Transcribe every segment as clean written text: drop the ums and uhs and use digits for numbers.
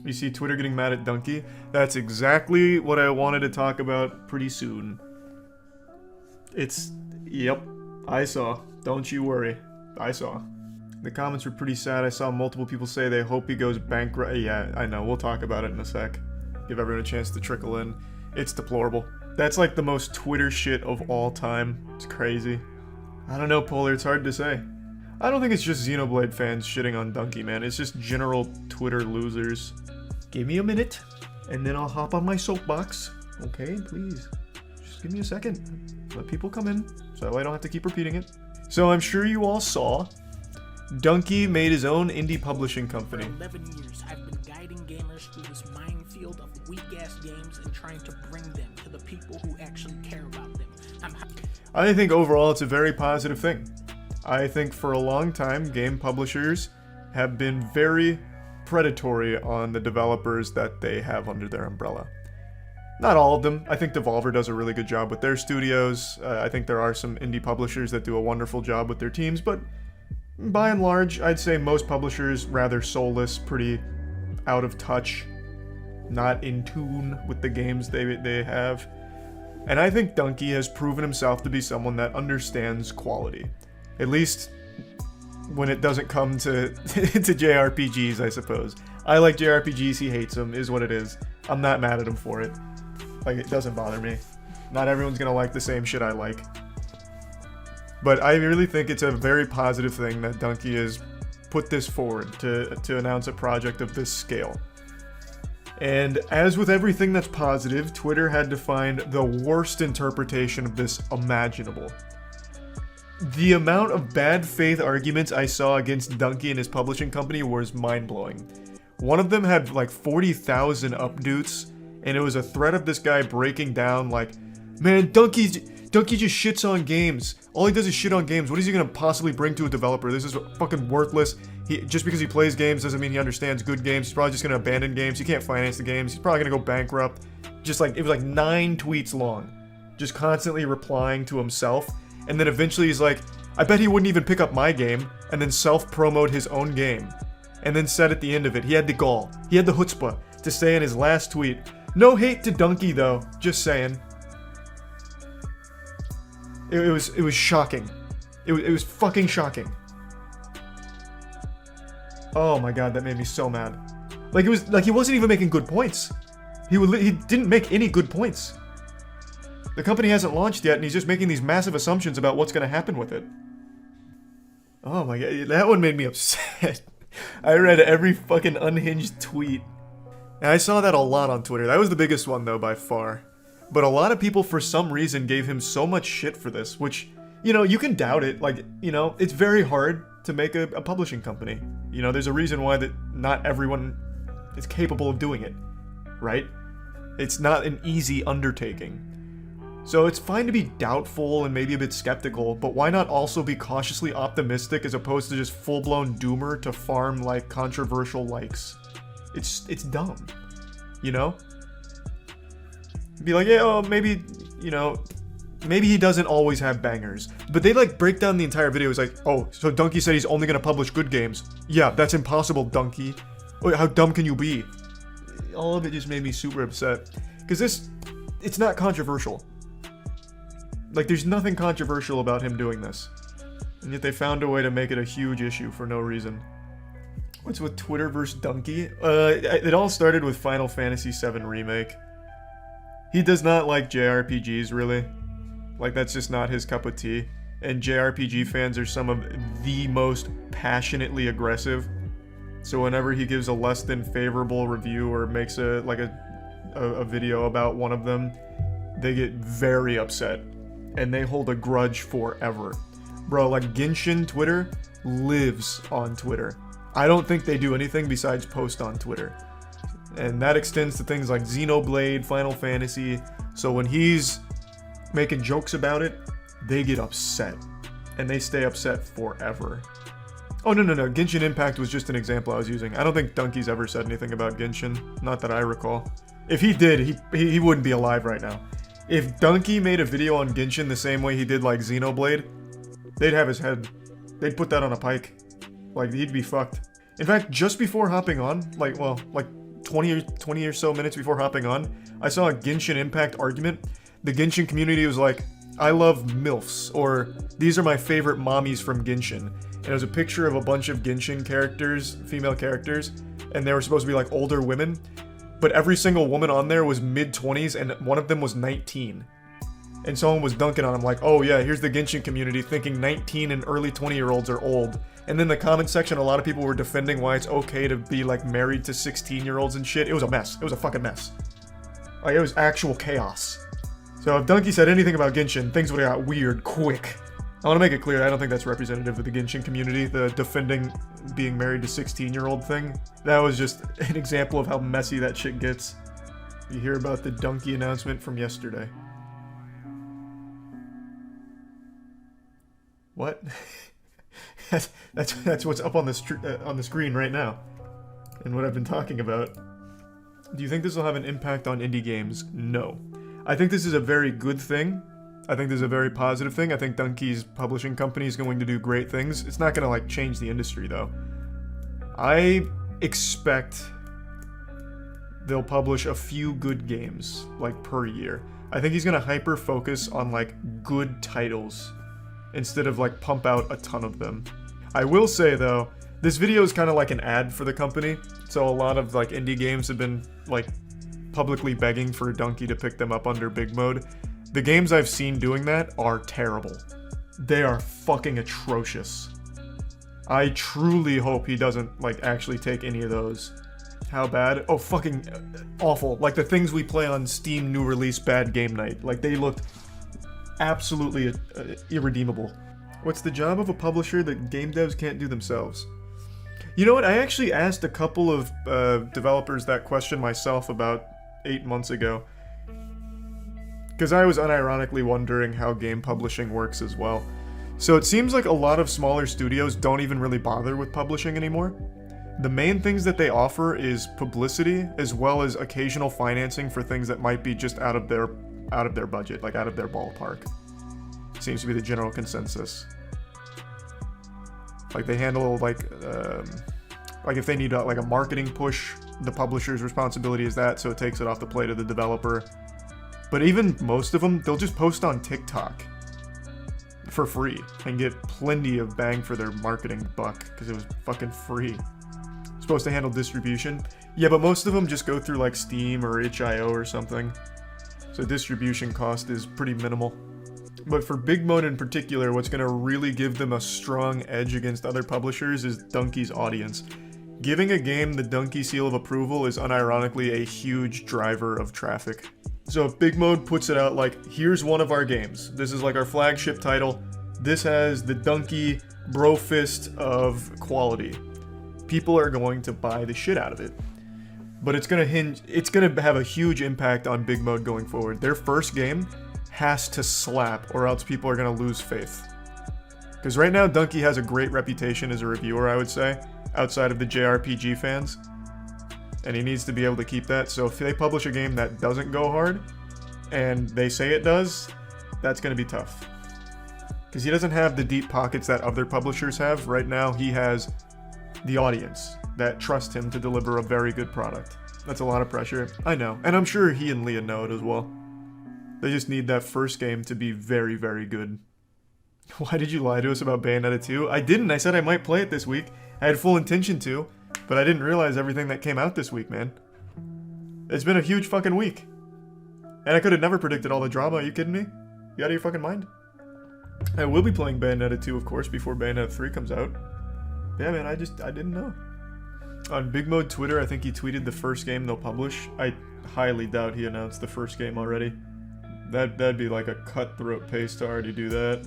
You see Twitter getting mad at Dunkey? That's exactly what I wanted to talk about pretty soon. Yep, I saw. Don't you worry. I saw. The comments were pretty sad. I saw multiple people say they hope he goes bankrupt. Yeah, I know. We'll talk about it in a sec. Give everyone a chance to trickle in. It's deplorable. That's like the most Twitter shit of all time. It's crazy. I don't know, Polar. It's hard to say. I don't think it's just Xenoblade fans shitting on Dunkey, man. It's just general Twitter losers. Give me a minute, and then I'll hop on my soapbox. Okay, please. Just give me a second. Let people come in, so I don't have to keep repeating it. So I'm sure you all saw, Dunkey made his own indie publishing company. For 11 years, I've been guiding gamers through this minefield of weak-ass games and trying to bring them to the people who actually care about them. I think overall it's a very positive thing. I think for a long time, game publishers have been very predatory on the developers that they have under their umbrella. Not all of them. I think Devolver does a really good job with their studios. I think there are some indie publishers that do a wonderful job with their teams, but by and large, I'd say most publishers rather soulless, pretty out of touch, not in tune with the games they have. And I think Dunkey has proven himself to be someone that understands quality. At least when it doesn't come to to JRPGs, I suppose. I like JRPGs, he hates them, is what it is. I'm not mad at him for it. Like, it doesn't bother me. Not everyone's gonna like the same shit I like. But I really think it's a very positive thing that Dunkey has put this forward to announce a project of this scale. And as with everything that's positive, Twitter had to find the worst interpretation of this imaginable. The amount of bad faith arguments I saw against Dunkey and his publishing company was mind-blowing. One of them had like 40,000 updates, and it was a thread of this guy breaking down like, man, Dunkey just shits on games. All he does is shit on games. What is he gonna possibly bring to a developer? This is fucking worthless. Just because he plays games doesn't mean he understands good games. He's probably just gonna abandon games. He can't finance the games. He's probably gonna go bankrupt. Just like, it was like 9 tweets long. Just constantly replying to himself. And then eventually he's like, I bet he wouldn't even pick up my game. And then self-promote his own game. And then said at the end of it, he had the gall. He had the chutzpah to say in his last tweet, no hate to Dunkey though, just saying. It was shocking. It was fucking shocking. Oh my god, that made me so mad. Like, it was like he wasn't even making good points. He didn't make any good points. The company hasn't launched yet, and he's just making these massive assumptions about what's gonna happen with it. Oh my god, that one made me upset. I read every fucking unhinged tweet. And I saw that a lot on Twitter. That was the biggest one though, by far. But a lot of people, for some reason, gave him so much shit for this, which, you know, you can doubt it. Like, you know, it's very hard to make a publishing company. You know, there's a reason why that not everyone is capable of doing it, right? It's not an easy undertaking. So it's fine to be doubtful and maybe a bit skeptical, but why not also be cautiously optimistic as opposed to just full-blown doomer to farm, like, controversial likes? It's dumb, you know? Be like, yeah, oh, maybe, you know, maybe he doesn't always have bangers. But they, like, break down the entire video. It's like, oh, so Dunkey said he's only gonna publish good games. Yeah, that's impossible, Dunkey. Oh, how dumb can you be? All of it just made me super upset. Because it's not controversial. Like, there's nothing controversial about him doing this. And yet they found a way to make it a huge issue for no reason. What's with Twitter versus Dunkey? It all started with Final Fantasy VII Remake. He does not like JRPGs, really. Like, that's just not his cup of tea. And JRPG fans are some of the most passionately aggressive. So whenever he gives a less than favorable review or makes a video about one of them, they get very upset. And they hold a grudge forever. Bro, like, Genshin Twitter lives on Twitter. I don't think they do anything besides post on Twitter. And that extends to things like Xenoblade, Final Fantasy. So when he's making jokes about it, they get upset. And they stay upset forever. Oh, no. Genshin Impact was just an example I was using. I don't think Dunkey's ever said anything about Genshin. Not that I recall. If he did, he wouldn't be alive right now. If Dunkey made a video on Genshin the same way he did, like, Xenoblade, they'd have his head. They'd put that on a pike. Like, he'd be fucked. In fact, just before hopping on, like 20 or so minutes before hopping on, I saw a Genshin Impact argument. The Genshin community was like, I love MILFs, or these are my favorite mommies from Genshin. And it was a picture of a bunch of Genshin characters, female characters, and they were supposed to be like older women, but every single woman on there was mid-20s and one of them was 19. And someone was dunking on him like, oh yeah, here's the Genshin community thinking 19 and early 20-year-olds are old. And then in the comment section, a lot of people were defending why it's okay to be like married to 16-year-olds and shit. It was a mess. It was a fucking mess. Like, it was actual chaos. So if Dunkey said anything about Genshin, things would have got weird quick. I want to make it clear, I don't think that's representative of the Genshin community, the defending being married to 16-year-old thing. That was just an example of how messy that shit gets. You hear about the Dunkey announcement from yesterday. What? that's what's up on the screen right now, and what I've been talking about. Do you think this will have an impact on indie games? No. I think this is a very good thing. I think this is a very positive thing. I think Dunkey's publishing company is going to do great things. It's not going to like change the industry though. I expect they'll publish a few good games like per year. I think he's going to hyper focus on like good titles instead of like pump out a ton of them. I will say though, this video is kind of like an ad for the company, so a lot of like indie games have been like publicly begging for Dunkey to pick them up under big mode. The games I've seen doing that are terrible. They are fucking atrocious. I truly hope he doesn't like actually take any of those. How bad? Oh, fucking awful. Like the things we play on Steam new release bad game night. Like they looked absolutely irredeemable. What's the job of a publisher that game devs can't do themselves? You know what? I actually asked a couple of developers that question myself about 8 months ago. Because I was unironically wondering how game publishing works as well. So it seems like a lot of smaller studios don't even really bother with publishing anymore. The main things that they offer is publicity, as well as occasional financing for things that might be just out of their budget, like out of their ballpark. Seems to be the general consensus. Like they handle like if they need like a marketing push, the publisher's responsibility is that, so it takes it off the plate of the developer. But even most of them, they'll just post on TikTok for free and get plenty of bang for their marketing buck because it was fucking free. Supposed to handle distribution. Yeah, but most of them just go through like Steam or itch.io or something. So distribution cost is pretty minimal. But for Big Mode in particular, what's going to really give them a strong edge against other publishers is Dunkey's audience. Giving a game the Dunkey seal of approval is unironically a huge driver of traffic. So if Big Mode puts it out like, here's one of our games. This is like our flagship title. This has the Dunkey bro fist of quality. People are going to buy the shit out of it. But it's gonna have a huge impact on Big Mode going forward. Their first game has to slap, or else people are gonna lose faith. Because right now, Dunkey has a great reputation as a reviewer, I would say, outside of the JRPG fans. And he needs to be able to keep that. So if they publish a game that doesn't go hard, and they say it does, that's going to be tough. Because he doesn't have the deep pockets that other publishers have. Right now, he has the audience that trust him to deliver a very good product. That's a lot of pressure. I know. And I'm sure he and Leah know it as well. They just need that first game to be very, very good. Why did you lie to us about Bayonetta 2? I didn't. I said I might play it this week. I had full intention to. But I didn't realize everything that came out this week, man. It's been a huge fucking week. And I could have never predicted all the drama. Are you kidding me? You out of your fucking mind? I will be playing Bayonetta 2, of course, before Bayonetta 3 comes out. Yeah, man, I didn't know. On Big Mode Twitter, I think he tweeted the first game they'll publish. I highly doubt he announced the first game already. That'd be like a cutthroat pace to already do that.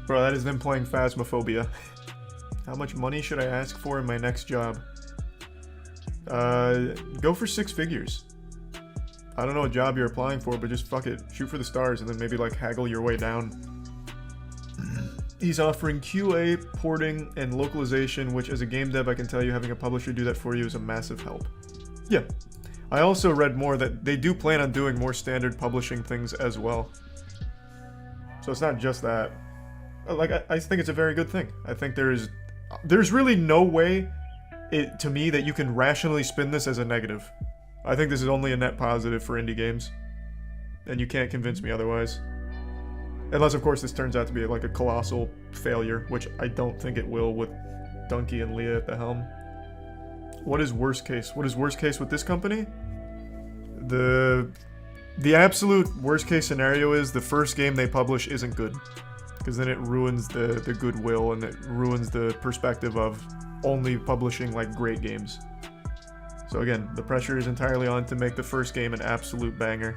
Bro, that is them playing Phasmophobia. How much money should I ask for in my next job? Go for 6 figures. I don't know what job you're applying for, but just fuck it. Shoot for the stars and then maybe like haggle your way down. He's offering QA, porting, and localization, which as a game dev I can tell you having a publisher do that for you is a massive help. Yeah. I also read more that they do plan on doing more standard publishing things as well. So it's not just that. Like, I think it's a very good thing. I think there's really no way to me that you can rationally spin this as a negative. I think this is only a net positive for indie games. And you can't convince me otherwise. Unless, of course, this turns out to be like a colossal failure, which I don't think it will with Dunkey and Leah at the helm. What is worst case? What is worst case with this company? The absolute worst case scenario is the first game they publish isn't good. Because then it ruins the goodwill and it ruins the perspective of only publishing like great games. So again, the pressure is entirely on to make the first game an absolute banger.